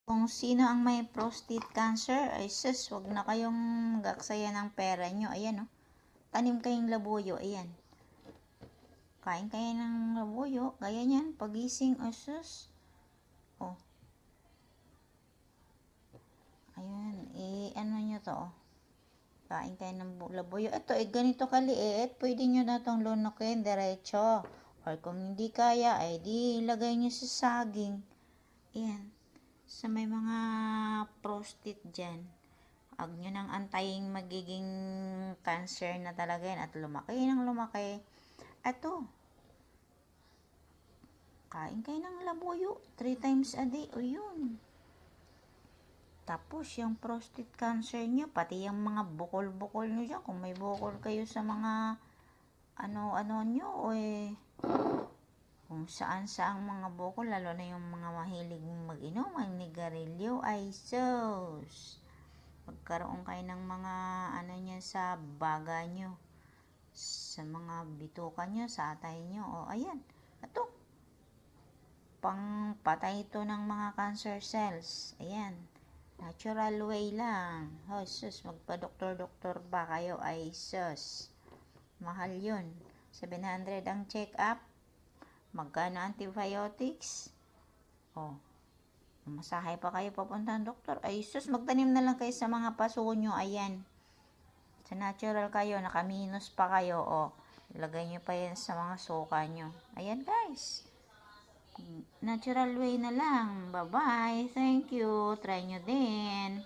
Kung sino ang may prostate cancer, ay sus, wag na kayong gaksaya ng pera nyo. Ayan, oh. Tanim kayong labuyo, ayan. Kain kayo ng labuyo, gaya niyan, pagising, oh sus. Oh. Ayun, ano nyo to, oh. Kain kayo ng labuyo. Ito, ganito kaliit, pwede nyo na itong lunukin, diretso. Or kung hindi kaya, ay di ilagay nyo sa saging. Ayan. Sa may mga prostate dyan, huwag nyo nang antayin magiging cancer na talaga yan at lumaki ng lumaki. Ito, kain kayo ng labuyo 3 times a day. O yun. Tapos, yung prostate cancer nyo, pati yung mga bukol-bukol nyo dyan, kung may bukol kayo sa mga ano-ano nyo, o kung saan-saang mga bukol, lalo na yung mga mahilig mag-inom, ang nigarilyo, ay sus. Magkaroon kayo ng mga niya sa baga nyo, sa mga bituka nyo, sa atay nyo. O, ayan. Ito. Pangpatay ito ng mga cancer cells. Ayan. Natural way lang. Oh, sus. Magpa-doktor-doktor ba kayo? Ay, sus. Mahal yun. 700 ang check-up. Magkano antibiotics? Oh. Masahay pa kayo papunta ng doktor. Ay, sus, magtanim na lang kayo sa mga paso nyo. Ayan. Sa natural kayo, nakaminus pa kayo. O, ilagay nyo pa yan sa mga suka nyo. Ayan, guys. Natural way na lang. Bye-bye. Thank you. Try nyo din.